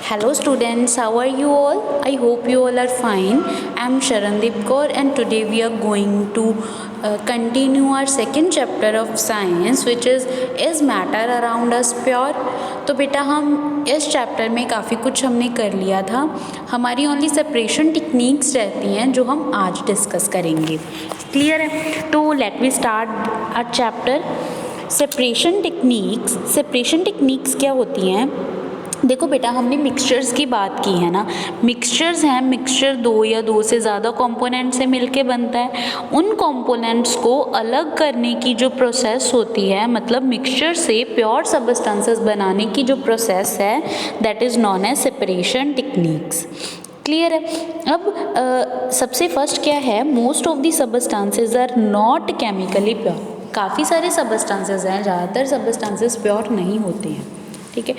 Hello students, how are you all? I hope you all are fine. I am Sharandeep Kaur and today we are going to continue our second chapter of science which is matter around us pure? तो बेटा हम इस chapter में काफ़ी कुछ हमने कर लिया था. हमारी ओनली सेपरेशन टेक्निक्स रहती हैं जो हम आज डिस्कस करेंगे. क्लियर है? तो let we start our chapter. Separation techniques क्या होती हैं? देखो बेटा, हमने मिक्सचर्स की बात की है ना. मिक्सचर्स हैं, मिक्सचर दो या दो से ज़्यादा कंपोनेंट से मिलके बनता है. उन कंपोनेंट्स को अलग करने की जो प्रोसेस होती है, मतलब मिक्सचर से प्योर सबस्टेंसेस बनाने की जो प्रोसेस है, that is known as separation techniques. Clear है? अब सबसे फर्स्ट क्या है, most of the substances are not chemically pure. काफ़ी सारे सबस्टेंसेस हैं, ज़्यादातर सबस्टेंसेस प्योर नहीं होते हैं. ठीक है.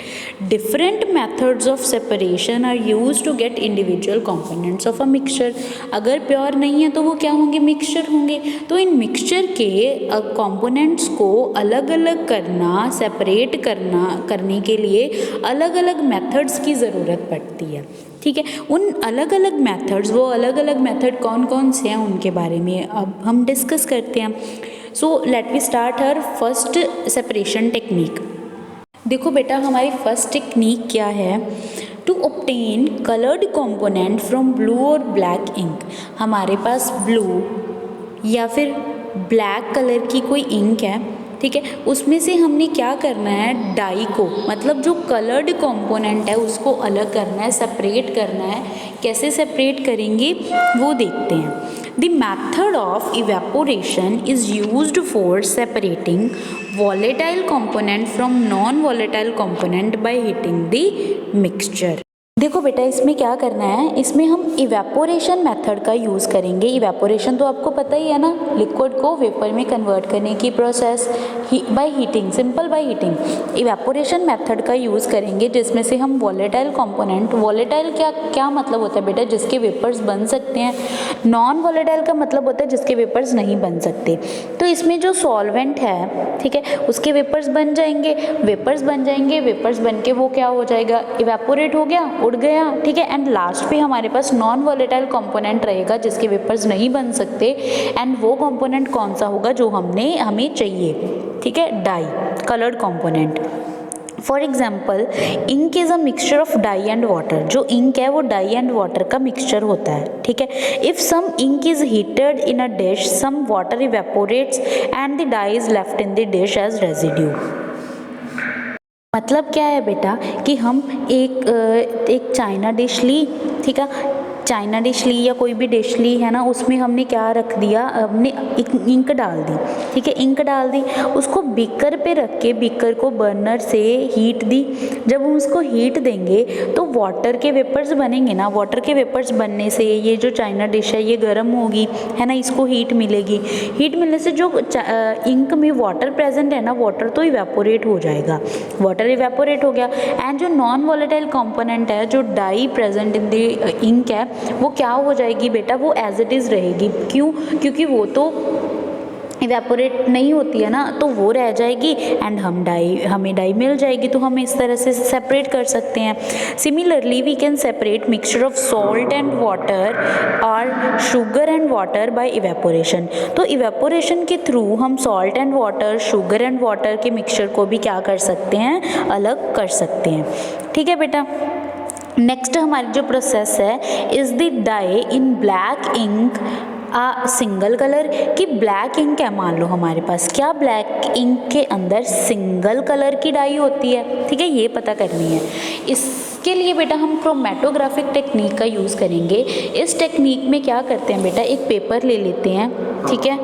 Different methods of separation are use to get individual components of a mixture. अगर प्योर नहीं है तो वो क्या होंगे? मिक्सचर होंगे. तो इन मिक्सचर के कंपोनेंट्स को अलग अलग करना, सेपरेट करने के लिए अलग अलग मेथड्स की ज़रूरत पड़ती है. ठीक है. उन अलग अलग मेथड्स, वो अलग अलग मेथड कौन कौन से हैं उनके बारे में अब हम डिस्कस करते हैं. So let we start her first separation technique. देखो बेटा, हमारी फर्स्ट टेक्निक क्या है? To obtain coloured component from blue और ब्लैक इंक. हमारे पास ब्लू या फिर ब्लैक कलर की कोई इंक है, ठीक है. उसमें से हमने क्या करना है, डाई को, मतलब जो कलर्ड कंपोनेंट है उसको अलग करना है, सेपरेट करना है. कैसे सेपरेट करेंगे वो देखते हैं. The method of evaporation is used for separating volatile component from non-volatile component by heating the mixture. देखो बेटा, इसमें क्या करना है, इसमें हम इवेपोरेशन मेथड का यूज़ करेंगे. इवेपोरेशन तो आपको पता ही है ना, लिक्विड को वेपर में कन्वर्ट करने की process by heating, simple by heating. Evaporation method का यूज़ करेंगे जिसमें से हम वॉलेटाइल कंपोनेंट, वॉलेटाइल क्या मतलब होता है बेटा? जिसके वेपर्स बन सकते हैं. नॉन वॉलेटाइल का मतलब होता है जिसके वेपर्स नहीं बन सकते. तो इसमें जो सॉल्वेंट है, ठीक है, उसके वेपर्स बन जाएंगे. वेपर्स बन के वो क्या हो जाएगा? इवेपोरेट हो गया, उड़ गया. ठीक है. एंड लास्ट पे हमारे पास नॉन वॉलेटाइल कंपोनेंट रहेगा जिसके वेपर्स नहीं बन सकते. एंड वो कंपोनेंट कौन सा होगा जो हमें चाहिए? ठीक है, dye, coloured component. For example, ink is a mixture of dye and water. जो इंक है वो डाई एंड वाटर का मिक्सचर होता है. ठीक है. If some ink is heated in a dish, some water evaporates and the dye is left in the dish as residue. मतलब क्या है बेटा कि हम एक चाइना डिश ली, ठीक है, चाइना डिश ली या कोई भी डिश ली है ना, उसमें हमने क्या रख दिया, हमने इंक डाल दी. ठीक है, इंक डाल दी, उसको बीकर पे रख के बीकर को बर्नर से हीट दी. जब हम उसको हीट देंगे तो वाटर के वेपर्स बनेंगे ना. वाटर के वेपर्स बनने से ये जो चाइना डिश है ये गर्म होगी, है ना, इसको हीट मिलेगी. हीट मिलने से जो इंक में वाटर प्रेजेंट है ना, वाटर तो इवेपोरेट हो जाएगा. वाटर इवेपोरेट हो गया. एंड जो नॉन वॉलेटाइल कंपोनेंट है, जो dye present in the ink है, वो क्या हो जाएगी बेटा? वो एज इट इज़ रहेगी. क्यों? क्योंकि वो तो इवेपोरेट नहीं होती है ना, तो वो रह जाएगी एंड हमें डाई मिल जाएगी. तो हम इस तरह से सेपरेट कर सकते हैं. Similarly we can separate mixture of salt and water और sugar and water by evaporation. तो इवेपोरेशन के थ्रू हम salt and water, sugar and water के मिक्सचर को भी क्या कर सकते हैं? अलग कर सकते हैं. ठीक है बेटा. नेक्स्ट हमारी जो प्रोसेस है, is the dye in black ink a single colour. कि ब्लैक इंक है, मान लो हमारे पास, क्या ब्लैक इंक के अंदर सिंगल कलर की डाई होती है? ठीक है, ये पता करनी है. इसके लिए बेटा हम क्रोमेटोग्राफिक टेक्निक का यूज़ करेंगे. इस टेक्निक में क्या करते हैं बेटा, एक पेपर ले लेते हैं. ठीक है,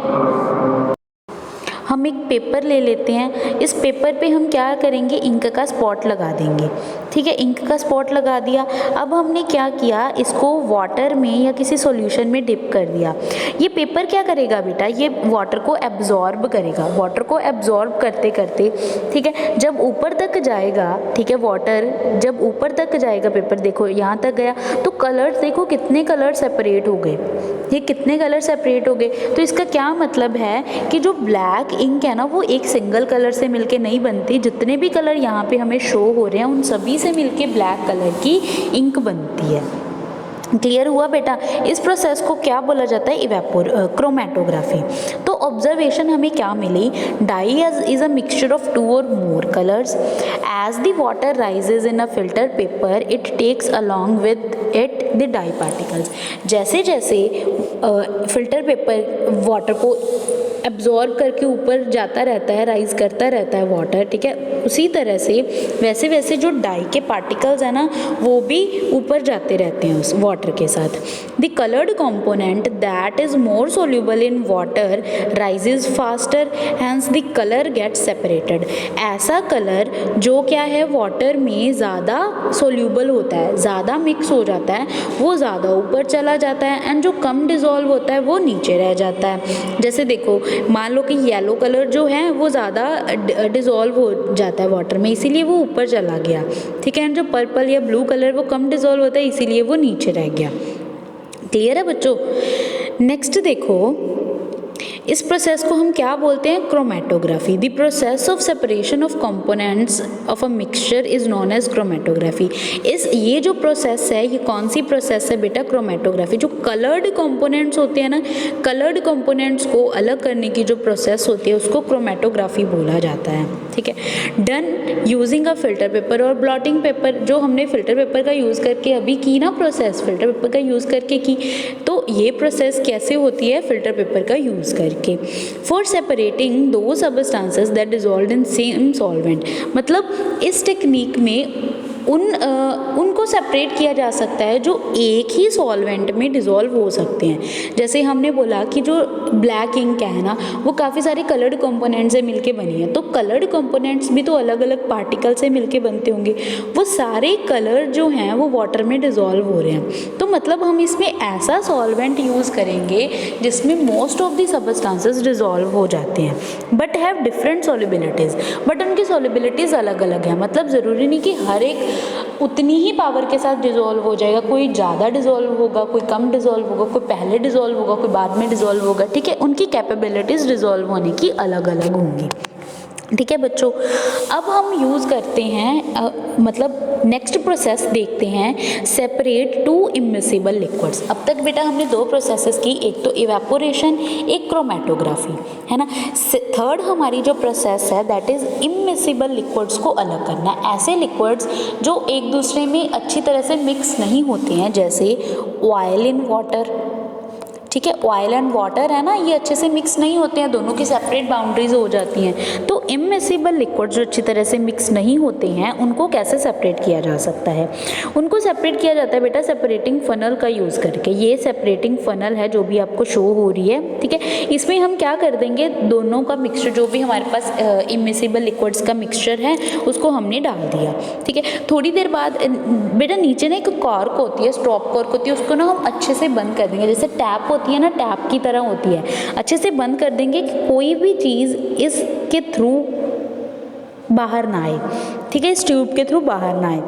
हम एक पेपर ले लेते हैं. इस पेपर पे हम क्या करेंगे? इंक का स्पॉट लगा देंगे. ठीक है, इंक का स्पॉट लगा दिया. अब हमने क्या किया, इसको वाटर में या किसी सॉल्यूशन में डिप कर दिया. ये पेपर क्या करेगा बेटा? ये वाटर को एब्जॉर्ब करेगा. वाटर को एब्जॉर्ब करते करते, ठीक है, जब ऊपर तक जाएगा, ठीक है, वाटर जब ऊपर तक जाएगा, पेपर देखो यहाँ तक गया, तो कलर्स देखो कितने कलर सेपरेट हो गए. ये कितने कलर सेपरेट हो गए. तो इसका क्या मतलब है कि जो ब्लैक इंक है ना, वो एक सिंगल कलर से मिलके नहीं बनती. जितने भी कलर यहाँ पे हमें शो हो रहे हैं उन सभी से मिलके ब्लैक कलर की इंक बनती है। क्लियर हुआ बेटा? इस प्रोसेस को क्या बोला जाता है? क्रोमेटोग्राफी। तो ऑब्जर्वेशन हमें क्या मिली? Dye is a mixture of two or more colours. As the water rises in a filter paper it takes along with it the dye particles. जैसे जैसे फिल्टर पेपर वाटर को एब्जॉर्ब करके ऊपर जाता रहता है, राइज करता रहता है वाटर, ठीक है, उसी तरह से वैसे वैसे जो डाई के पार्टिकल्स हैं ना वो भी ऊपर जाते रहते हैं उस वाटर के साथ। The coloured component that is more soluble in water rises faster, hence the colour get separated. ऐसा कलर जो क्या है वाटर में ज़्यादा सोल्यूबल होता है, ज़्यादा मिक्स हो जाता है, वो ज़्यादा ऊपर चला जाता है, एंड जो कम डिज़ोल्व होता है वो नीचे रह जाता है। जैसे देखो, मान लो कि येलो कलर जो है वो ज़्यादा डिज़ोल्व हो जाता है वाटर में, इसीलिए वो ऊपर चला गया, ठीक है, एंड जो पर्पल या ब्लू कलर वो कम डिज़ोल्व होता है, इसीलिए वो नीचे रह गया। क्लियर है बच्चों? नेक्स्ट देखो, इस प्रोसेस को हम क्या बोलते हैं? Chromatography. The process of separation of components of a mixture is known as chromatography. ये जो प्रोसेस है, ये कौन सी प्रोसेस है बेटा? क्रोमेटोग्राफी। जो कलर्ड कंपोनेंट्स होते हैं ना, कलर्ड कंपोनेंट्स को अलग करने की जो प्रोसेस होती है उसको क्रोमेटोग्राफी बोला जाता है, ठीक है। Done using a filter paper और ब्लॉटिंग पेपर। जो हमने फिल्टर पेपर का यूज़ करके अभी की ना प्रोसेस, फिल्टर पेपर का यूज़ करके की, तो ये प्रोसेस कैसे होती है? फिल्टर पेपर का यूज़ करके। फॉर सेपरेटिंग दो substances that dissolve in same solvent. मतलब इस टेक्निक में उनको सेपरेट किया जा सकता है जो एक ही सॉल्वेंट में डिज़ोल्व हो सकते हैं। जैसे हमने बोला कि जो ब्लैक इंक है ना वो काफ़ी सारे कलर्ड कंपोनेंट्स से मिलके बनी है, तो कलर्ड कंपोनेंट्स भी तो अलग अलग पार्टिकल से मिलके बनते होंगे, वो सारे कलर जो हैं वो वाटर में डिज़ोल्व हो रहे हैं। तो मतलब हम इसमें ऐसा सॉल्वेंट यूज़ करेंगे जिसमें most of the substances dissolve हो जाते हैं, बट हैव डिफरेंट सॉल्युबिलिटीज़। बट उनकी सॉल्युबिलिटीज़ अलग अलग है, मतलब ज़रूरी नहीं कि हर एक उतनी ही पावर के साथ डिज़ोल्व हो जाएगा, कोई ज़्यादा डिज़ोल्व होगा, कोई कम डिज़ोल्व होगा, कोई पहले डिज़ोल्व होगा, कोई बाद में डिज़ोल्व होगा, ठीक है। उनकी कैपेबिलिटीज़ डिज़ोल्व होने की अलग अलग होंगी, ठीक है बच्चों। अब हम यूज़ करते हैं मतलब नेक्स्ट प्रोसेस देखते हैं, सेपरेट टू इमिसिबल लिक्विड्स। अब तक बेटा हमने दो प्रोसेसेस की, एक तो इवेपोरेशन, एक क्रोमेटोग्राफी, है ना। थर्ड हमारी जो प्रोसेस है दैट इज़ इमिसिबल लिक्विड्स को अलग करना। ऐसे लिक्विड्स जो एक दूसरे में अच्छी तरह से मिक्स नहीं होते हैं, जैसे ऑयल इन वाटर, ठीक है, ऑयल एंड वाटर है ना, ये अच्छे से मिक्स नहीं होते हैं, दोनों की सेपरेट बाउंड्रीज हो जाती हैं। तो इमिसिबल लिक्विड जो अच्छी तरह से मिक्स नहीं होते हैं उनको कैसे सेपरेट किया जा सकता है? उनको सेपरेट किया जाता है बेटा सेपरेटिंग फनल का यूज़ करके। ये सेपरेटिंग फनल है जो भी आपको शो हो रही है, ठीक है। इसमें हम क्या कर देंगे, दोनों का मिक्सचर जो भी हमारे पास इमिसिबल लिक्विड्स का मिक्सचर है उसको हमने डाल दिया, ठीक है। थोड़ी देर बाद बेटा नीचे ना एक कॉर्क होती है, स्टॉप कॉर्क होती है, उसको ना हम अच्छे से बंद कर देंगे, जैसे टैप होती है ना, टैप की तरह होती है, अच्छे से बंद कर देंगे कि कोई भी चीज़ इसके थ्रू बाहर ना आए, ठीक है, इस ट्यूब के थ्रू बाहर ना आए,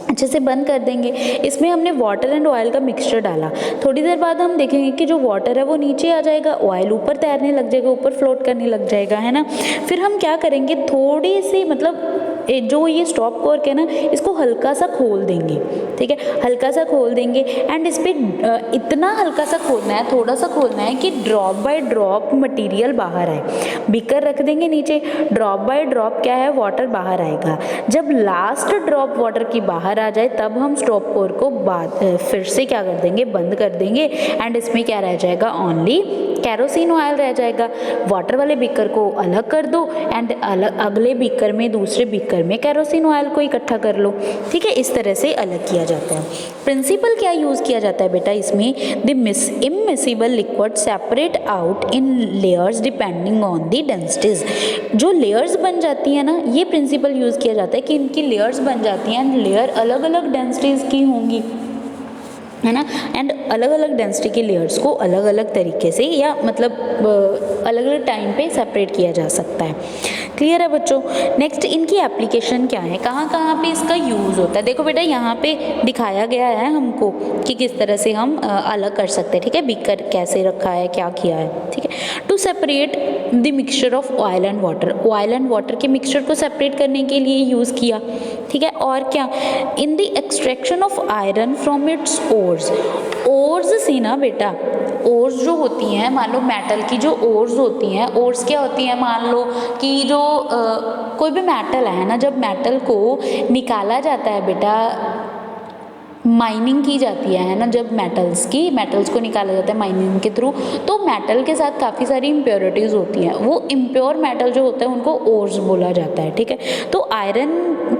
अच्छे से बंद कर देंगे। इसमें हमने वाटर एंड ऑयल का मिक्सचर डाला, थोड़ी देर बाद हम देखेंगे कि जो वाटर है वो नीचे आ जाएगा, ऑयल ऊपर तैरने लग जाएगा, ऊपर फ्लोट करने लग जाएगा, है ना। फिर हम क्या करेंगे, थोड़ी सी मतलब जो ये स्टॉप कॉर्क है ना इसको हल्का सा खोल देंगे, ठीक है, हल्का सा खोल देंगे एंड इस पर इतना हल्का सा खोलना है, थोड़ा सा खोलना है कि ड्रॉप बाय ड्रॉप मटेरियल बाहर आए। बीकर रख देंगे नीचे, ड्रॉप बाय ड्रॉप क्या है, वाटर बाहर आएगा। जब लास्ट ड्रॉप वाटर की बाहर आ जाए तब हम स्टॉप कॉर्क को फिर से क्या कर देंगे, बंद कर देंगे एंड इसमें क्या रह जाएगा, ओनली केरोसिन ऑयल रह जाएगा। वाटर वाले बीकर को अलग कर दो एंड अगले बीकर में, दूसरे बीकर में केरोसिन ऑयल को इकट्ठा कर लो, ठीक है। इस तरह से अलग किया जाता है। प्रिंसिपल क्या यूज़ किया जाता है बेटा इसमें, the immiscible liquid separate out in layers depending on the densities. जो लेयर्स बन जाती है ना, ये प्रिंसिपल यूज़ किया जाता है कि इनकी लेयर्स बन जाती हैं, लेयर अलग अलग डेंसिटीज़ की होंगी, है ना, एंड अलग अलग डेंसिटी के लेयर्स को अलग अलग तरीके से या मतलब अलग अलग टाइम पे सेपरेट किया जा सकता है। क्लियर है बच्चों। नेक्स्ट इनकी एप्लीकेशन क्या है, कहाँ कहाँ पे इसका यूज़ होता है। देखो बेटा यहाँ पे दिखाया गया है हमको कि किस तरह से हम अलग कर सकते हैं, ठीक है। बीकर कैसे रखा है, क्या किया है, ठीक है। To separate the mixture of oil and water, oil and water के मिक्सचर को सेपरेट करने के लिए यूज़ किया, ठीक है। और क्या, in the extraction of iron from its ores, ores से ना बेटा, ओर्स जो होती हैं, मान लो मेटल की जो ओर्स होती हैं, ओर्स क्या होती हैं, मान लो कि जो कोई भी मेटल है ना, जब मेटल को निकाला जाता है बेटा, माइनिंग की जाती है ना, जब मेटल्स को निकाला जाता है माइनिंग के थ्रू, तो मेटल के साथ काफ़ी सारी इम्प्योरिटीज़ होती हैं। वो इम्प्योर मेटल जो होता है उनको ओर्स बोला जाता है, ठीक है। तो आयरन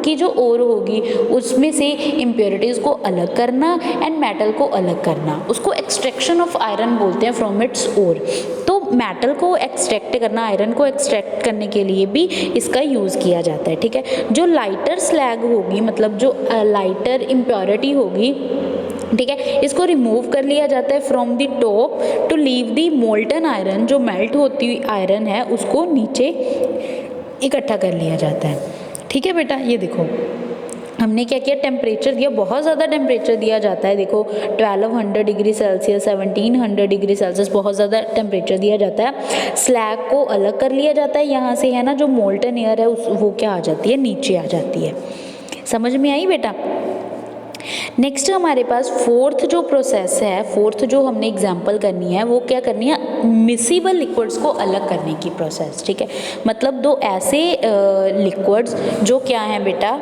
की जो ओर होगी उसमें से इम्प्योरिटीज़ को अलग करना एंड मेटल को अलग करना, उसको एक्सट्रैक्शन ऑफ आयरन बोलते हैं फ्रॉम इट्स ओर। तो मेटल को एक्सट्रैक्ट करना, आयरन को एक्सट्रैक्ट करने के लिए भी इसका यूज़ किया जाता है, ठीक है। जो लाइटर स्लैग होगी, मतलब जो लाइटर इम्प्योरिटी होगी, ठीक है, इसको रिमूव कर लिया जाता है from the top to leave the molten iron, जो मेल्ट होती हुई आयरन है उसको नीचे इकट्ठा कर लिया जाता है, ठीक है बेटा। ये देखो हमने क्या किया, टेम्परेचर दिया, बहुत ज़्यादा टेम्परेचर दिया जाता है। देखो 1200 डिग्री सेल्सियस, 1700 डिग्री सेल्सियस, बहुत ज़्यादा टेम्परेचर दिया जाता है। स्लैग को अलग कर लिया जाता है यहाँ से, है ना, जो मोल्टन एयर है वो क्या आ जाती है, नीचे आ जाती है। समझ में आई बेटा। नेक्स्ट हमारे पास फोर्थ जो प्रोसेस है, फोर्थ जो हमने एग्जाम्पल करनी है, वो क्या करनी है, मिसिबल लिक्विड्स को अलग करने की प्रोसेस, ठीक है। मतलब दो ऐसे लिक्विड्स जो क्या हैं बेटा,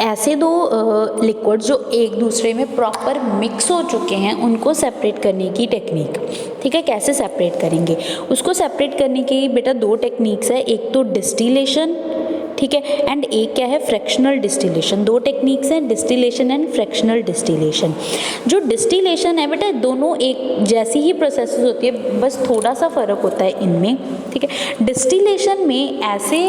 ऐसे दो लिक्विड्स जो एक दूसरे में प्रॉपर मिक्स हो चुके हैं, उनको सेपरेट करने की टेक्निक, ठीक है। कैसे सेपरेट करेंगे, उसको सेपरेट करने की बेटा दो टेक्निक्स है, एक तो डिस्टिलेशन, ठीक है, एंड एक क्या है, फ्रैक्शनल डिस्टिलेशन। दो टेक्निक्स हैं, डिस्टिलेशन एंड फ्रैक्शनल डिस्टिलेशन। जो डिस्टिलेशन है बेटा, दोनों एक जैसी ही प्रोसेस होती है, बस थोड़ा सा फ़र्क होता है इनमें, ठीक है। डिस्टिलेशन में ऐसे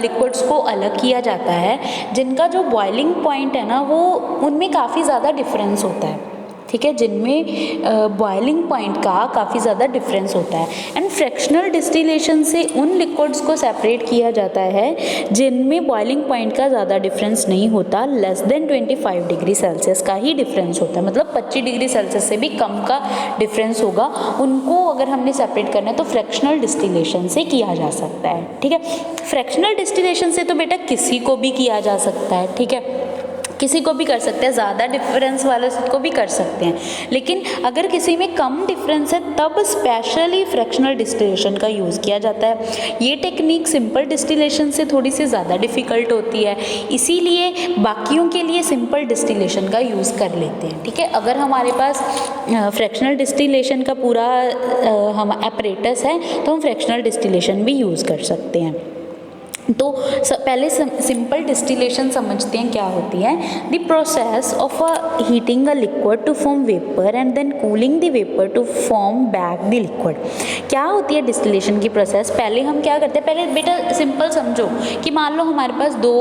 लिक्विड्स को अलग किया जाता है जिनका जो बॉइलिंग पॉइंट है ना, वो उनमें काफ़ी ज़्यादा डिफरेंस होता है, ठीक है, जिनमें बॉइलिंग पॉइंट का काफ़ी ज़्यादा डिफरेंस होता है। एंड फ्रैक्शनल डिस्टिलेशन से उन लिक्विड्स को सेपरेट किया जाता है जिनमें बॉइलिंग पॉइंट का ज़्यादा डिफरेंस नहीं होता, लेस देन 25 डिग्री सेल्सियस का ही डिफरेंस होता है, मतलब 25 डिग्री सेल्सियस से भी कम का डिफरेंस होगा। उनको अगर हमने सेपरेट करना है तो फ्रैक्शनल डिस्टिलेशन से किया जा सकता है, ठीक है। फ्रैक्शनल डिस्टिलेशन से तो बेटा किसी को भी किया जा सकता है, ठीक है, किसी को भी कर सकते हैं, ज़्यादा डिफरेंस वाले को भी कर सकते हैं, लेकिन अगर किसी में कम डिफरेंस है तब स्पेशली फ्रैक्शनल डिस्टिलेशन का यूज़ किया जाता है। ये टेक्निक सिंपल डिस्टिलेशन से थोड़ी सी ज़्यादा डिफ़िकल्ट होती है, इसीलिए बाकियों के लिए सिंपल डिस्टिलेशन का यूज़ कर लेते हैं, ठीक है। अगर हमारे पास फ्रैक्शनल डिस्टिलेशन का पूरा हम एपरेटस है तो हम फ्रैक्शनल डिस्टिलेशन भी यूज़ कर सकते हैं। तो पहले सिंपल डिस्टिलेशन समझते हैं क्या होती है। The process of heating a liquid to form vapour and then cooling the vapour to form back the liquid. क्या होती है डिस्टिलेशन की प्रोसेस। पहले हम क्या करते हैं, पहले बेटा सिंपल समझो कि मान लो हमारे पास दो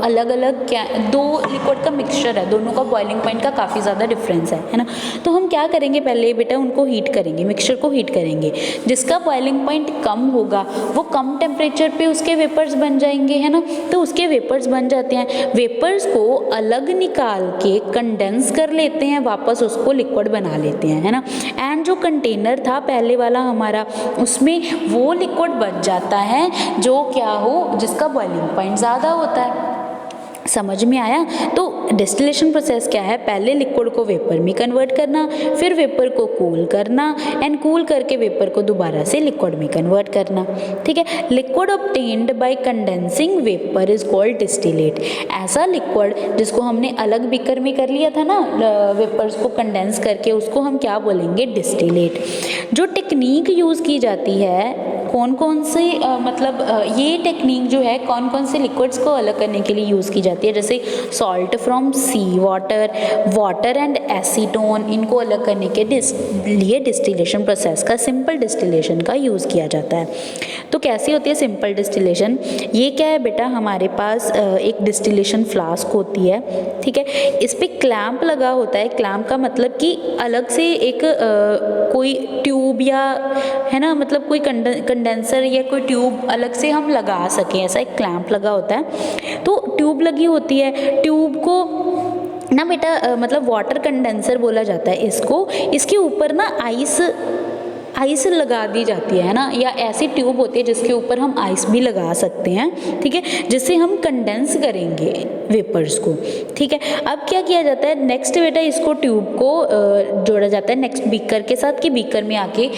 अलग अलग दो लिक्विड का मिक्सचर है, दोनों का बॉइलिंग पॉइंट का काफ़ी ज़्यादा डिफरेंस है ना। तो हम क्या करेंगे, पहले बेटा उनको हीट करेंगे, मिक्सचर को हीट करेंगे। जिसका बॉइलिंग पॉइंट कम होगा वो कम टेम्परेचर पे उसके वेपर्स बन जाएंगे, है ना। तो उसके वेपर्स बन जाते हैं, वेपर्स को अलग निकाल के कंडेंस कर लेते हैं, वापस उसको लिक्विड बना लेते हैं, है ना। एंड जो कंटेनर था पहले वाला हमारा, उसमें वो लिक्विड बच जाता है जो क्या हो, जिसका बॉइलिंग पॉइंट ज़्यादा होता है। समझ में आया। तो डिस्टिलेशन प्रोसेस क्या है, पहले लिक्विड को वेपर में कन्वर्ट करना, फिर वेपर को कूल करना एंड कूल करके वेपर को दोबारा से लिक्विड में कन्वर्ट करना, ठीक है। Liquid obtained by condensing vapour is called distillate. ऐसा लिक्विड जिसको हमने अलग बीकर में कर लिया था ना, वेपर्स को कंडेंस करके, उसको हम क्या बोलेंगे, डिस्टिलेट। जो टेक्निक यूज़ की जाती है, कौन कौन से मतलब ये टेक्निक जो है कौन कौन से लिक्विड्स को अलग करने के लिए यूज़ की जाती है, जैसे salt from sea water, water and acetone, इनको अलग करने के लिए डिस्टिलेशन प्रोसेस का, सिंपल डिस्टिलेशन का यूज़ किया जाता है। तो कैसी होती है सिंपल डिस्टिलेशन, ये क्या है बेटा, हमारे पास एक डिस्टिलेशन फ्लास्क होती है, ठीक है। इस पर क्लैंप लगा होता है। क्लैंप का मतलब कि अलग से एक कोई ट्यूब या, है ना, मतलब कोई कंडेंसर या कोई ट्यूब अलग से हम लगा सकें, ऐसा एक क्लैंप लगा होता है। तो ट्यूब लगी होती है, ट्यूब को ना बेटा मतलब वाटर कंडेंसर बोला जाता है इसको। इसके ऊपर ना आइस लगा दी जाती है ना, या ऐसी ट्यूब होती है जिसके ऊपर हम आइस भी लगा सकते हैं, ठीक है, जिससे हम कंडेंस करेंगे वेपर्स को, ठीक है। अब क्या किया जाता है नेक्स्ट बेटा, इसको ट्यूब को जोड़ा जाता है नेक्स्ट बीकर के साथ कि बीकर में आके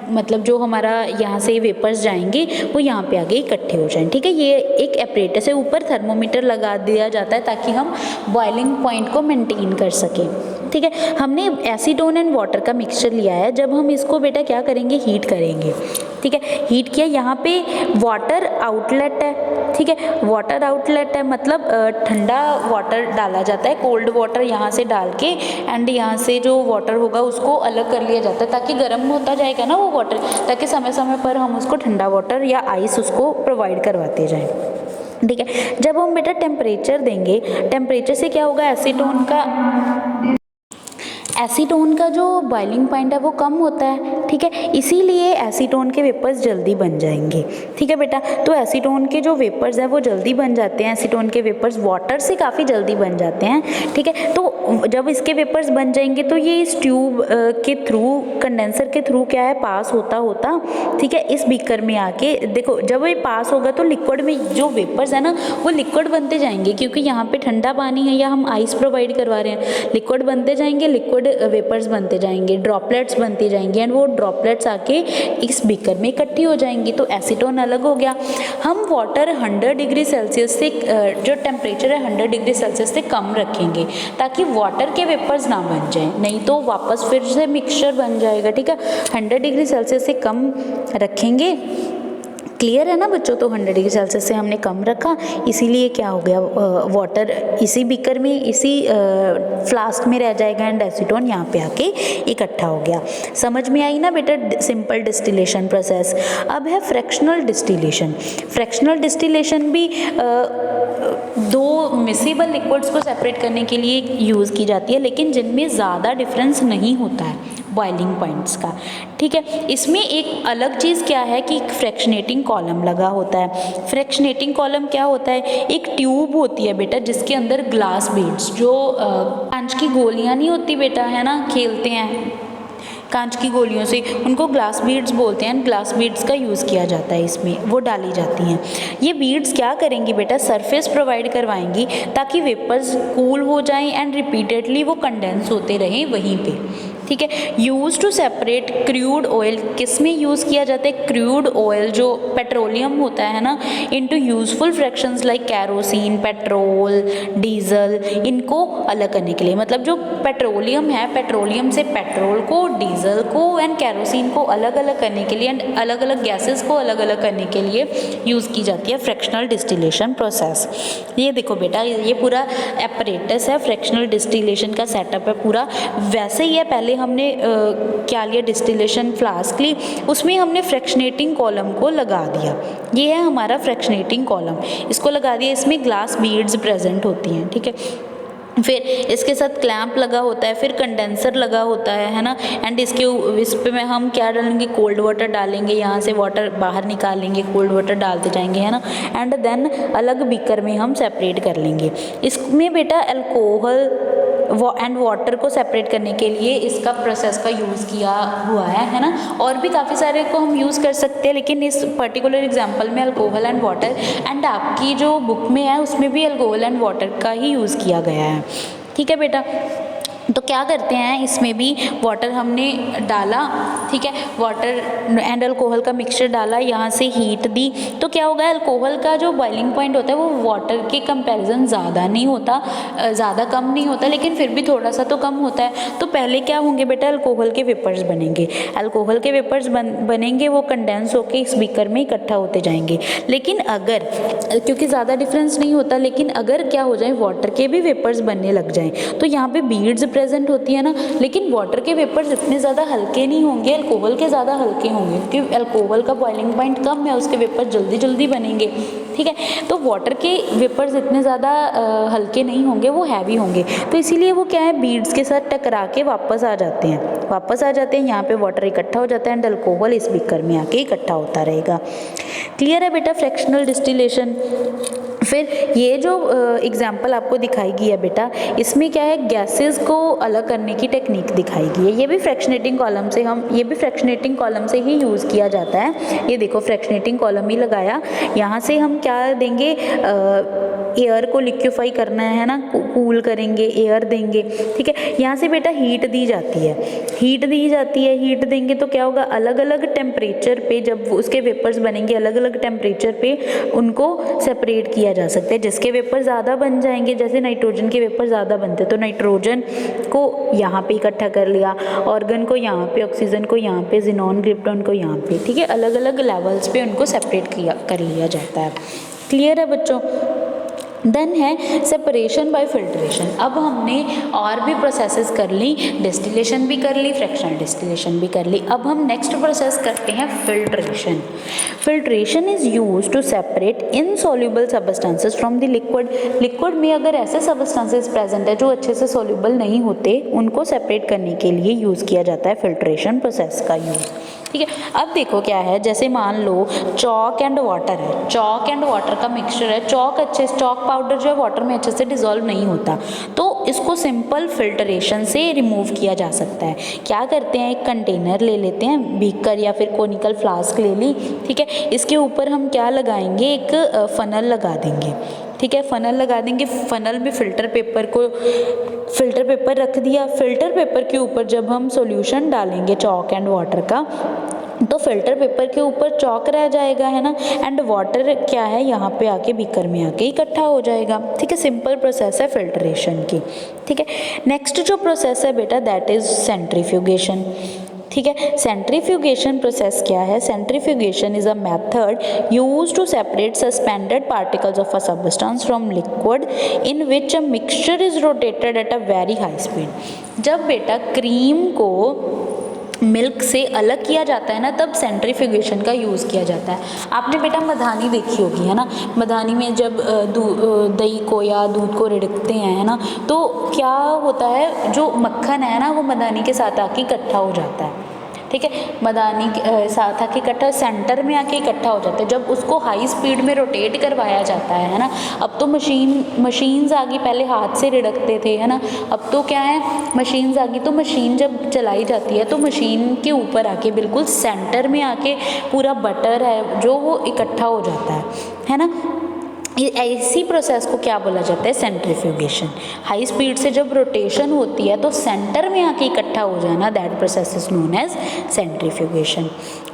मतलब जो हमारा यहाँ से वेपर्स जाएंगे वो यहाँ पे आगे इकट्ठे हो जाएं, ठीक है। ये एक एपरेटस है, ऊपर थर्मोमीटर लगा दिया जाता है ताकि हम बॉइलिंग पॉइंट को मेंटेन कर सकें, ठीक है। हमने एसीटोन एंड वाटर का मिक्सचर लिया है, जब हम इसको बेटा क्या करेंगे, हीट करेंगे, ठीक है। हीट किया, यहाँ पे वाटर आउटलेट है, ठीक है, वाटर आउटलेट है मतलब ठंडा वाटर डाला जाता है, कोल्ड वाटर यहाँ से डाल के एंड यहाँ से जो वाटर होगा उसको अलग कर लिया जाता है ताकि गर्म होता जाएगा ना वो वाटर, ताकि समय समय पर हम उसको ठंडा वाटर या आइस उसको प्रोवाइड करवाते जाएं, ठीक है। जब हम बेटा टेम्परेचर देंगे, टेम्परेचर से क्या होगा, एसीटोन का जो बॉइलिंग पॉइंट है वो कम होता है, ठीक है, इसीलिए एसीटोन के वेपर्स जल्दी बन जाएंगे, ठीक है बेटा। तो एसीटोन के जो वेपर्स हैं वो जल्दी बन जाते हैं, एसीटोन के वेपर्स वाटर से काफ़ी जल्दी बन जाते हैं, ठीक है। तो जब इसके वेपर्स बन जाएंगे तो ये इस ट्यूब के थ्रू, कंडेंसर के थ्रू क्या है, पास होता, ठीक है, इस बीकर में आके देखो, जब ये पास होगा तो लिक्विड में जो वेपर्स है ना वो लिक्विड बनते जाएंगे, क्योंकि यहाँ पे ठंडा पानी है या हम आइस प्रोवाइड करवा रहे हैं, लिक्विड बनते जाएंगे, लिक्विड वेपर्स बनते जाएंगे, ड्रॉपलेट्स बनती जाएंगी एंड वो ड्रॉपलेट्स आके इस बीकर में इकट्ठी हो जाएंगी, तो एसीटोन अलग हो गया। हम वाटर 100 डिग्री सेल्सियस से जो टेम्परेचर है 100 डिग्री सेल्सियस से कम रखेंगे ताकि वाटर के वेपर्स ना बन जाएं, नहीं तो वापस फिर से मिक्सचर बन जाएगा, ठीक है। 100 डिग्री सेल्सियस से कम रखेंगे, क्लियर है ना बच्चों। तो 100 डिग्री सेल्सियस से हमने कम रखा, इसीलिए क्या हो गया, वाटर इसी बीकर में, इसी फ्लास्क में रह जाएगा एंड एसीटोन यहाँ पे आके इकट्ठा हो गया। समझ में आई ना बेटा सिंपल डिस्टिलेशन प्रोसेस। अब है फ्रैक्शनल डिस्टिलेशन। फ्रैक्शनल डिस्टिलेशन भी दो मिसिबल लिक्विड्स को सेपरेट करने के लिए यूज़ की जाती है, लेकिन जिनमें ज़्यादा डिफरेंस नहीं होता है बॉइलिंग पॉइंट्स का, ठीक है। इसमें एक अलग चीज़ क्या है कि फ्रैक्शनेटिंग कॉलम लगा होता है। फ्रैक्शनेटिंग कॉलम क्या होता है, एक ट्यूब होती है बेटा जिसके अंदर ग्लास बीड्स, जो कांच की गोलियां नहीं होती बेटा, है ना, खेलते हैं कांच की गोलियों से, उनको ग्लास बीड्स बोलते हैं। ग्लास बीड्स का यूज़ किया जाता है इसमें, वो डाली जाती हैं। ये बीड्स क्या करेंगी बेटा, सरफेस प्रोवाइड करवाएंगी ताकि वेपर्स कूल हो जाएं एंड रिपीटेडली वो कंडेंस होते रहें वहीं पे, ठीक है। Use to separate crude oil, किस में यूज़ किया जाता है, क्रूड ऑयल जो पेट्रोलियम होता है ना, into useful fractions like kerosene, petrol, diesel, इनको अलग करने के लिए, मतलब जो पेट्रोलियम है, पेट्रोलियम से पेट्रोल को, डीजल को एंड कैरोसिन को अलग अलग करने के लिए एंड अलग अलग गैसेस को अलग अलग करने के लिए यूज़ की जाती है फ्रैक्शनल डिस्टिलेशन प्रोसेस। ये देखो बेटा, ये पूरा एपरेटस है, फ्रैक्शनल डिस्टिलेशन का सेटअप है पूरा वैसे ही है। पहले हमने क्या लिया, डिस्टिलेशन फ्लास्क ली, उसमें हमने फ्रैक्शनेटिंग कॉलम को लगा दिया। ये है हमारा फ्रैक्शनेटिंग कॉलम, इसको लगा दिया, इसमें ग्लास बीड्स प्रेजेंट होती हैं, ठीक है। फिर इसके साथ क्लैंप लगा होता है, फिर कंडेंसर लगा होता है ना, एंड इस पे में हम क्या डालेंगे, कोल्ड वाटर डालेंगे, यहाँ से वाटर बाहर निकालेंगे, कोल्ड वाटर डालते जाएंगे, है ना, एंड देन अलग बीकर में हम सेपरेट कर लेंगे। इसमें बेटा अल्कोहल एंड वाटर को सेपरेट करने के लिए इसका प्रोसेस का यूज़ किया हुआ है ना, और भी काफ़ी सारे को हम यूज़ कर सकते हैं, लेकिन इस पर्टिकुलर एग्जांपल में अल्कोहल एंड वाटर, एंड आपकी जो बुक में है उसमें भी अल्कोहल एंड वाटर का ही यूज़ किया गया है, ठीक है बेटा। तो क्या करते हैं, इसमें भी वाटर हमने डाला, ठीक है, वाटर एंड अल्कोहल का मिक्सचर डाला, यहाँ से हीट दी, तो क्या होगा, अल्कोहल का जो बॉइलिंग पॉइंट होता है वो वाटर के कंपैरिजन ज़्यादा नहीं होता, ज़्यादा कम नहीं होता, लेकिन फिर भी थोड़ा सा तो कम होता है। तो पहले क्या होंगे बेटा, अल्कोहल के वेपर्स बनेंगे, अल्कोहल के वेपर्स बनेंगे, वो कंडेंस होकर इस बीकर में इकट्ठा होते जाएंगे। लेकिन अगर, क्योंकि ज़्यादा डिफरेंस नहीं होता, लेकिन अगर क्या हो जाए, वाटर के भी वेपर्स बनने लग जाएँ, तो यहाँ पे बीड्स प्रेजेंट होती है ना, लेकिन वाटर के वेपर्स इतने ज़्यादा हल्के नहीं होंगे, अल्कोहल के ज़्यादा हल्के होंगे, क्योंकि अल्कोहल का बॉइलिंग पॉइंट कम है, उसके वेपर जल्दी जल्दी बनेंगे, ठीक है। तो वाटर के वेपर्स इतने ज़्यादा हल्के नहीं होंगे, वो हैवी होंगे, तो इसीलिए वो क्या है बीड्स के साथ टकरा के वापस आ जाते हैं, यहाँ पे वाटर इकट्ठा हो जाता है एंड अल्कोहल इस बीकर में आके इकट्ठा होता रहेगा। क्लियर है बेटा फ्रैक्शनल डिस्टिलेशन। फिर ये जो एग्जाम्पल आपको दिखाई गई है बेटा, इसमें क्या है गैसेस को अलग करने की टेक्निक दिखाई गई है। ये भी फ्रैक्शनेटिंग कॉलम से ही यूज़ किया जाता है। ये देखो फ्रैक्शनेटिंग कॉलम ही लगाया, यहाँ से हम क्या देंगे, एयर को लिक्विफाई करना है ना, कूल करेंगे, एयर देंगे, ठीक है। यहाँ से बेटा हीट दी जाती है, हीट देंगे तो क्या होगा, अलग अलग टेम्परेचर पे जब उसके वेपर्स बनेंगे, अलग अलग टेम्परेचर पे उनको सेपरेट किया जा सकता है। जिसके वेपर ज़्यादा बन जाएंगे, जैसे नाइट्रोजन के वेपर ज़्यादा बनते हैं तो नाइट्रोजन को यहाँ पे इकट्ठा कर लिया, ऑर्गन को यहाँ पे, ऑक्सीजन को यहाँ पे, जिनॉन क्रिप्टॉन को यहाँ पे, ठीक है। अलग अलग लेवल्स पे उनको सेपरेट कर लिया जाता है। क्लियर है बच्चों। देन है सेपरेशन बाय फिल्ट्रेशन। अब हमने और भी प्रोसेसेस कर ली, डिस्टिलेशन भी कर ली, फ्रैक्शनल डिस्टिलेशन भी कर ली। अब हम नेक्स्ट प्रोसेस करते हैं filtration. Filtration is use to separate insoluble substances from the liquid में अगर ऐसे सब्सटेंसेस प्रेजेंट है जो अच्छे से सॉल्युबल नहीं होते, उनको सेपरेट करने के लिए यूज़ किया जाता है फिल्ट्रेशन प्रोसेस का यूज़, ठीक है। अब देखो क्या है, जैसे मान लो चॉक एंड वाटर है, चॉक एंड वाटर का मिक्सचर है, चॉक पाउडर जो है वाटर में अच्छे से डिसॉल्व नहीं होता, तो इसको सिंपल फिल्ट्रेशन से रिमूव किया जा सकता है। क्या करते हैं, एक कंटेनर ले लेते हैं, बीकर या फिर कोनिकल फ्लास्क ले ली, ठीक है। इसके ऊपर हम क्या लगाएंगे, एक फनल लगा देंगे, ठीक है। फनल लगा देंगे, फनल में फिल्टर पेपर रख दिया, फिल्टर पेपर के ऊपर जब हम सॉल्यूशन डालेंगे चॉक एंड वाटर का, तो फिल्टर पेपर के ऊपर चॉक रह जाएगा, है ना, एंड वाटर क्या है यहाँ पे आके बीकर में आके इकट्ठा हो जाएगा, ठीक है। सिंपल प्रोसेस है फिल्ट्रेशन की, ठीक है। नेक्स्ट जो प्रोसेस है बेटा दैट इज सेंट्रीफ्यूगेशन, ठीक है। सेंट्रीफ्यूगेशन प्रोसेस क्या है, centrifugation is a method used to separate suspended particles of a substance from liquid in which a mixture is rotated at a very high speed. जब बेटा cream को milk से अलग किया जाता है ना, तब सेंट्रीफ्यूगेशन का यूज़ किया जाता है। आपने बेटा मधानी देखी होगी, है ना, मधानी में जब दही को या दूध को रिड़कते हैं, है ना, तो क्या होता है, जो मक्खन है ना वो मधानी के साथ आके इकट्ठा हो जाता है, ठीक है। मदानी के साथ आके इकट्ठा सेंटर में आके इकट्ठा हो जाता है। जब उसको हाई स्पीड में रोटेट करवाया जाता है ना, अब तो मशीन्स आ गई, पहले हाथ से रिड़कते थे, है ना, अब तो क्या है मशीन्स आ गई, तो मशीन जब चलाई जाती है तो मशीन के ऊपर आके बिल्कुल सेंटर में आके पूरा बटर है जो वो इकट्ठा हो जाता है ना। ऐसी प्रोसेस को क्या बोला जाता है, सेंट्रीफ्यूगेशन। हाई स्पीड से जब रोटेशन होती है तो सेंटर में आके इकट्ठा हो जाना, that process is known as centrifugation.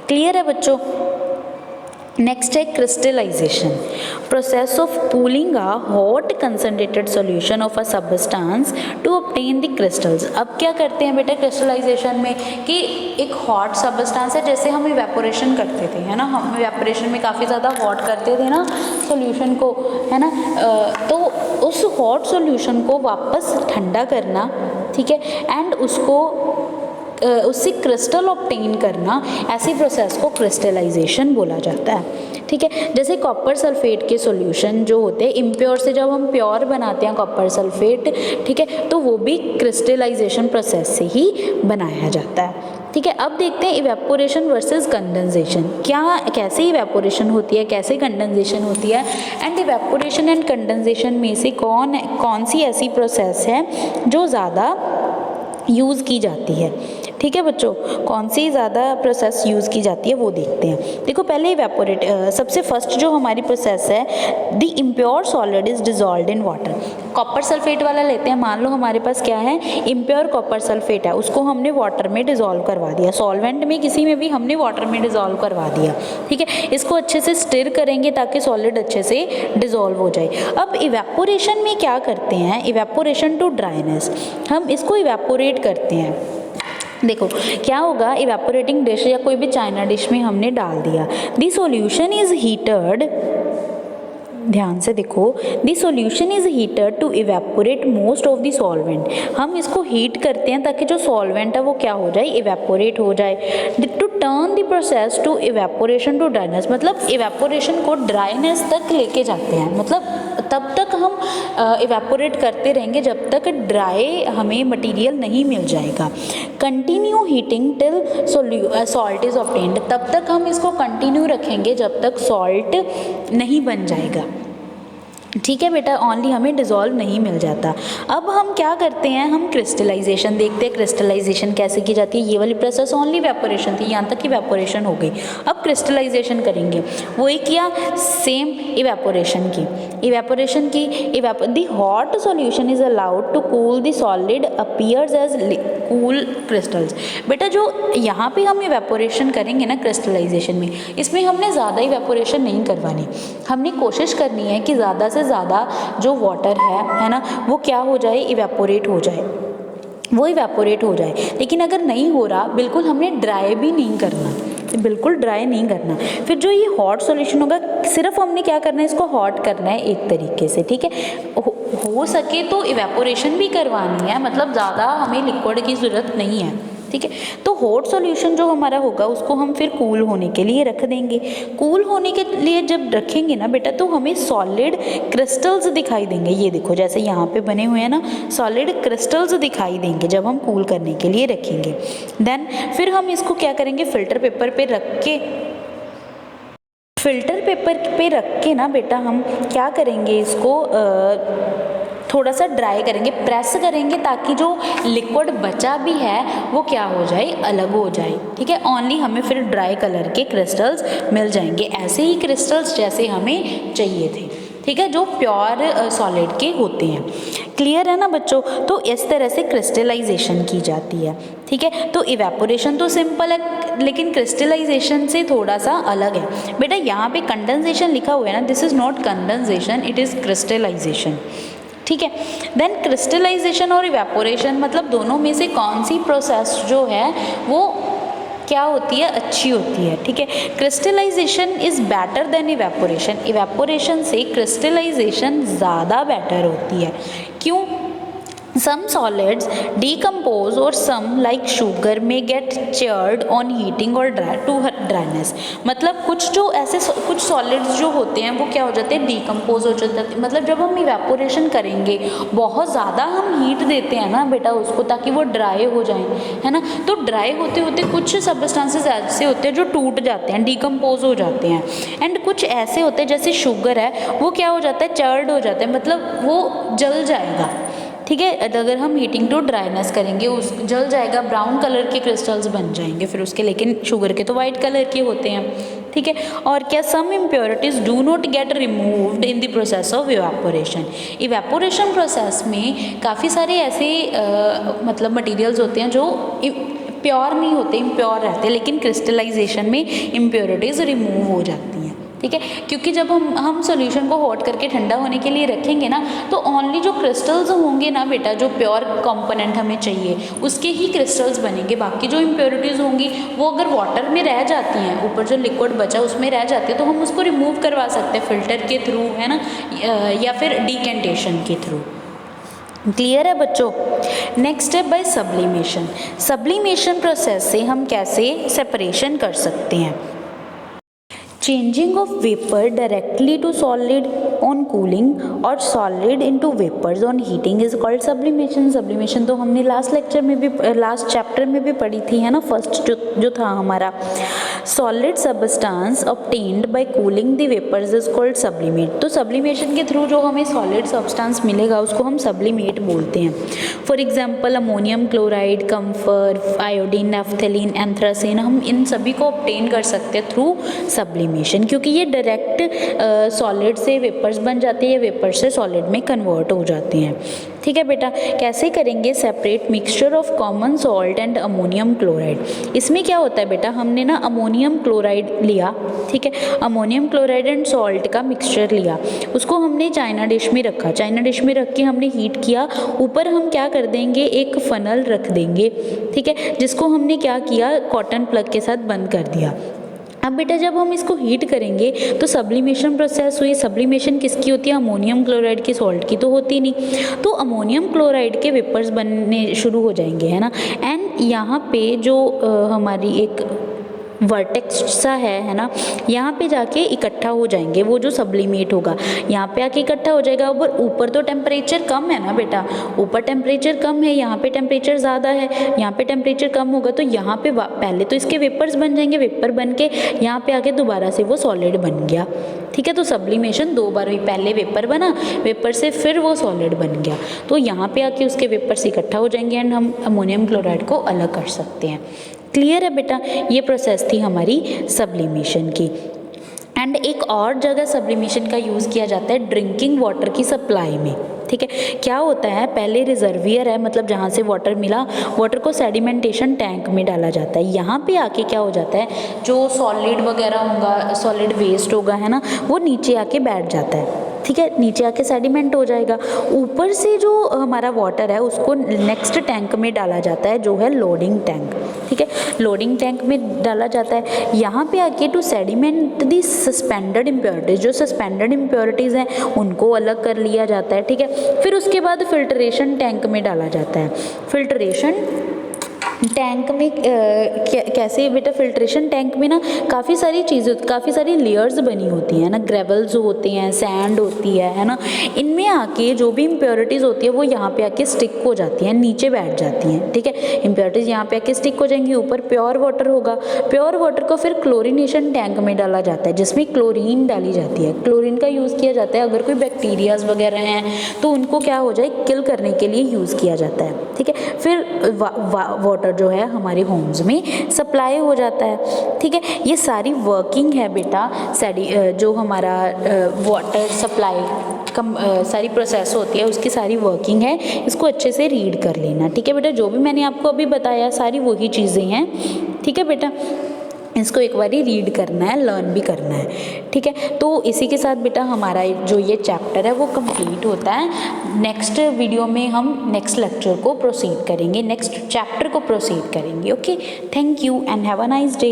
Clear है बच्चों। नेक्स्ट है crystallization, process of cooling a hot concentrated solution of a substance to obtain the crystals. अब क्या करते हैं बेटा क्रिस्टलाइजेशन में, कि एक हॉट सब्सटेंस है, जैसे हम इवेपोरेशन करते थे, है ना, हम इवेपोरेशन में काफ़ी ज़्यादा हॉट करते थे ना सॉल्यूशन को, है ना, तो उस हॉट सॉल्यूशन को वापस ठंडा करना, ठीक है, एंड उससे क्रिस्टल ऑब्टेन करना, ऐसी प्रोसेस को क्रिस्टलाइजेशन बोला जाता है, ठीक है। जैसे कॉपर सल्फेट के सॉल्यूशन जो होते हैं इम्प्योर से जब हम प्योर बनाते हैं कॉपर सल्फेट, ठीक है, तो वो भी क्रिस्टलाइजेशन प्रोसेस से ही बनाया जाता है, ठीक है। अब देखते हैं इवेपोरेशन वर्सेस कंडेंसेशन, कैसे इवेपोरेशन होती है, कैसे कंडेंसेशन होती है, एंड इवेपोरेशन एंड कंडेंसेशन में से कौन सी ऐसी प्रोसेस है जो ज़्यादा यूज़ की जाती है, ठीक है बच्चों, कौन सी ज़्यादा प्रोसेस यूज़ की जाती है वो देखते हैं। देखो पहले इवेपोरेट, सबसे फर्स्ट जो हमारी प्रोसेस है, the impure solid is dissolved in water. Copper sulphate वाला लेते हैं, मान लो हमारे पास क्या है, इम्प्योर कॉपर सल्फेट है, उसको हमने वाटर में डिजॉल्व करवा दिया, सॉल्वेंट में किसी में भी हमने वाटर में डिजॉल्व करवा दिया, ठीक है। इसको अच्छे से स्टिर करेंगे ताकि सॉलिड अच्छे से डिजॉल्व हो जाए। अब इवेपोरेशन में क्या करते हैं, इवेपोरेशन टू ड्राइनेस, हम इसको इवेपोरेट करते हैं। देखो क्या होगा, इवेपोरेटिंग डिश या कोई भी चाइना डिश में हमने डाल दिया, दी सॉल्यूशन इज हीटेड ध्यान से देखो, the solution is heater to evaporate most of the solvent. हम इसको हीट करते हैं ताकि जो सॉल्वेंट है वो क्या हो जाए, इवेपोरेट हो जाए। To turn the process to evaporation to dryness, मतलब इवेपोरेशन को ड्राइनेस तक लेके जाते हैं, मतलब तब तक हम इवेपोरेट करते रहेंगे जब तक ड्राई हमें मटेरियल नहीं मिल जाएगा। Continue heating till salt is obtained, तब तक हम इसको कंटिन्यू रखेंगे जब तक सॉल्ट नहीं बन जाएगा। ठीक है बेटा, ओनली हमें डिज़ोल्व नहीं मिल जाता। अब हम क्या करते हैं, हम क्रिस्टलाइजेशन देखते हैं। क्रिस्टलाइजेशन कैसे की जाती है, ये वाली प्रोसेस ओनली इवेपोरेशन थी, यहाँ तक की इवेपोरेशन हो गई। अब क्रिस्टलाइजेशन करेंगे, वही किया सेम इवेपोरेशन की the hot solution is allowed to cool the solid appears as cool crystals. बेटा जो यहाँ पे हम इवेपोरेशन करेंगे ना क्रिस्टलाइजेशन में, इसमें हमने ज़्यादा इवेपोरेशन नहीं करवानी, हमने कोशिश करनी है कि ज़्यादा से ज़्यादा जो वाटर है ना, वो क्या हो जाए, इवेपोरेट हो जाए, वो इवेपोरेट हो जाए। लेकिन अगर नहीं हो रहा, बिल्कुल हमने ड्राई भी नहीं करना, बिल्कुल ड्राई नहीं करना। फिर जो ये हॉट सॉल्यूशन होगा, सिर्फ हमने क्या करना है, इसको हॉट करना है एक तरीके से। ठीक है, हो सके तो इवेपोरेशन भी करवानी है, मतलब ज़्यादा हमें लिक्विड की ज़रूरत नहीं है। ठीक है, तो हॉट सॉल्यूशन जो हमारा होगा उसको हम फिर कूल होने के लिए रख देंगे। कूल होने के लिए जब रखेंगे ना बेटा, तो हमें सॉलिड क्रिस्टल्स दिखाई देंगे। ये देखो, जैसे यहाँ पे बने हुए हैं ना, सॉलिड क्रिस्टल्स दिखाई देंगे जब हम कूल करने के लिए रखेंगे। देन फिर हम इसको क्या करेंगे, फिल्टर पेपर पे रख के ना बेटा, हम क्या करेंगे, इसको थोड़ा सा ड्राई करेंगे, प्रेस करेंगे, ताकि जो लिक्विड बचा भी है वो क्या हो जाए, अलग हो जाए। ठीक है, ओनली हमें फिर ड्राई कलर के क्रिस्टल्स मिल जाएंगे, ऐसे ही क्रिस्टल्स जैसे हमें चाहिए थे। ठीक है, जो प्योर सॉलिड के होते हैं। क्लियर है ना बच्चों, तो इस तरह से क्रिस्टलाइजेशन की जाती है। ठीक है, तो इवेपोरेशन तो सिंपल है, लेकिन क्रिस्टलाइजेशन से थोड़ा सा अलग है। बेटा यहाँ पे कंडेंसेशन लिखा हुआ है ना, this is not condensation, it is crystallization. ठीक है, देन क्रिस्टलाइजेशन और इवेपोरेशन, मतलब दोनों में से कौन सी प्रोसेस जो है वो क्या होती है, अच्छी होती है। ठीक है, crystallization is better than evaporation, evaporation से क्रिस्टलाइजेशन ज़्यादा बेटर होती है। क्यों? Some solids decompose or some like sugar may get charred on heating or dry to dryness। मतलब कुछ जो ऐसे कुछ सॉलिड्स जो होते हैं वो क्या हो जाते हैं, डिकम्पोज हो जाते हैं। मतलब जब हम इवेपोरेशन करेंगे, बहुत ज़्यादा हम हीट देते हैं ना बेटा उसको, ताकि वो ड्राई हो जाएं, है ना, तो ड्राई होते होते कुछ सब्सटेंसेस ऐसे होते हैं जो टूट जाते हैं, डिकम्पोज हो जाते हैं। एंड कुछ ऐसे होते हैं जैसे शुगर है, वो क्या हो जाता है, चर्ड हो जाता है, मतलब वो जल जाएगा। ठीक है, अगर हम हीटिंग टू ड्राइनेस करेंगे, उस जल जाएगा, ब्राउन कलर के क्रिस्टल्स बन जाएंगे फिर उसके, लेकिन शुगर के तो वाइट कलर के होते हैं। ठीक है, और क्या, some impurities do not get removed in the process of evaporation. Evaporation process में काफ़ी सारे ऐसे मतलब मटीरियल्स होते हैं जो प्योर नहीं होते, इम्प्योर रहते, लेकिन क्रिस्टलाइजेशन में इम्प्योरिटीज़ रिमूव हो जाती हैं। ठीक है, क्योंकि जब हम सॉल्यूशन को हॉट करके ठंडा होने के लिए रखेंगे ना, तो ओनली जो क्रिस्टल्स होंगे ना बेटा, जो प्योर कंपोनेंट हमें चाहिए उसके ही क्रिस्टल्स बनेंगे। बाकी जो इम्प्योरिटीज़ होंगी वो अगर वाटर में रह जाती हैं, ऊपर जो लिक्विड बचा उसमें रह जाती है, तो हम उसको रिमूव करवा सकते हैं फिल्टर के थ्रू, है ना, या फिर डिकेंटेशन के थ्रू। क्लियर है बच्चों? नेक्स्ट है बाय सब्लिमेशन। सब्लिमेशन प्रोसेस से हम कैसे सेपरेशन कर सकते हैं। Changing of vapour directly to solid on cooling और solid into vapours on heating is called sublimation. Sublimation तो हमने लास्ट चैप्टर में भी पढ़ी थी, है ना, फर्स्ट जो था हमारा। Solid substance obtained by cooling the vapours is called sublimate. तो सब्लिमेशन के थ्रू जो हमें सॉलिड सब्सटेंस मिलेगा उसको हम सब्लिमेट बोलते हैं। For example ammonium chloride, camphor, iodine, naphthalene, anthracene, हम इन सभी को ऑब्टेन कर सकते हैं थ्रू सब्लिमेशन, क्योंकि ये डायरेक्ट सॉलिड से वेपर्स बन जाते हैं या वेपर से सॉलिड में कन्वर्ट हो जाते हैं। ठीक है बेटा, कैसे करेंगे, separate mixture of common salt and ammonium chloride. इसमें क्या होता है बेटा, हमने ना अमोनियम क्लोराइड लिया, ठीक है, अमोनियम क्लोराइड एंड सॉल्ट का मिक्सचर लिया, उसको हमने चाइना डिश में रखा, चाइना डिश में रख के हमने हीट किया, ऊपर हम क्या कर देंगे, एक फनल रख देंगे, ठीक है, जिसको हमने क्या किया, कॉटन प्लग के साथ बंद कर दिया। अब बेटा जब हम इसको हीट करेंगे तो सब्लिमेशन प्रोसेस हुई। सब्लिमेशन किसकी होती है? अमोनियम क्लोराइड की, सॉल्ट की तो होती नहीं। तो अमोनियम क्लोराइड के वेपर्स बनने शुरू हो जाएंगे, है ना। एंड यहाँ पे जो हमारी एक वर्टेक्स सा है ना, यहाँ पे जाके इकट्ठा हो जाएंगे, वो जो सब्लिमेट होगा यहाँ पे आके इकट्ठा हो जाएगा। और ऊपर तो टेम्परेचर कम है ना बेटा, ऊपर टेम्परेचर कम है, यहाँ पे टेम्परेचर ज़्यादा है, यहाँ पे टेम्परेचर कम होगा तो यहाँ पे पहले तो इसके वेपर्स बन जाएंगे, वेपर बन के यहाँ पे आके दोबारा से वो सॉलिड बन गया, ठीक है। तो सब्लिमेशन 2 बार हुई, पहले वेपर बना, वेपर से फिर वो सॉलिड बन गया, तो यहाँ पे आके उसके वेपर्स इकट्ठा हो जाएंगे एंड हम अमोनियम क्लोराइड को अलग कर सकते हैं। क्लियर है बेटा, ये प्रोसेस थी हमारी सब्लिमेशन की। एंड एक और जगह सब्लिमेशन का यूज़ किया जाता है ड्रिंकिंग वाटर की सप्लाई में, ठीक है। क्या होता है, पहले रिजर्वियर है, मतलब जहाँ से वाटर मिला, वाटर को सेडिमेंटेशन टैंक में डाला जाता है। यहाँ पे आके क्या हो जाता है, जो सॉलिड वगैरह होगा, सॉलिड वेस्ट होगा, है ना, वो नीचे आके बैठ जाता है, ठीक है, नीचे आके सेडिमेंट हो जाएगा। ऊपर से जो हमारा वाटर है उसको नेक्स्ट टैंक में डाला जाता है, जो है लोडिंग टैंक, ठीक है, लोडिंग टैंक में डाला जाता है। यहाँ पे आके to sediment the suspended impurities, जो सस्पेंडेड इम्प्योरिटीज़ हैं उनको अलग कर लिया जाता है, ठीक है। फिर उसके बाद फिल्ट्रेशन टैंक में डाला जाता है। फिल्ट्रेशन टैंक में कैसे बेटा, फिल्ट्रेशन टैंक में ना काफ़ी सारी चीज़ें, काफ़ी सारी लेयर्स बनी होती हैं ना, ग्रेवल्स होते हैं, सैंड होती है ना, इनमें आके जो भी इम्प्योरिटीज़ होती है वो यहाँ पे आके स्टिक हो जाती हैं, नीचे बैठ जाती हैं, ठीक है। इम्प्योरिटीज़ यहाँ पे आके स्टिक हो जाएंगी, ऊपर प्योर वाटर होगा, प्योर वाटर को फिर क्लोरीनेशन टैंक में डाला जाता है, जिसमें क्लोरीन डाली जाती है। क्लोरीन का यूज़ किया जाता है अगर कोई बैक्टीरियाज वगैरह हैं तो उनको क्या हो जाए, किल करने के लिए यूज़ किया जाता है, ठीक है। फिर वाटर जो है हमारे होम्स में सप्लाई हो जाता है, ठीक है। ये सारी वर्किंग है बेटा, जो हमारा वाटर सप्लाई सारी प्रोसेस होती है उसकी सारी वर्किंग है, इसको अच्छे से रीड कर लेना, ठीक है बेटा। जो भी मैंने आपको अभी बताया सारी वही चीज़ें हैं, ठीक है बेटा, इसको एक बारी रीड करना है, लर्न भी करना है, ठीक है। तो इसी के साथ बेटा हमारा जो ये चैप्टर है वो कंप्लीट होता है। नेक्स्ट वीडियो में हम नेक्स्ट लेक्चर को प्रोसीड करेंगे, नेक्स्ट चैप्टर को प्रोसीड करेंगे। Okay, thank you and have a nice day.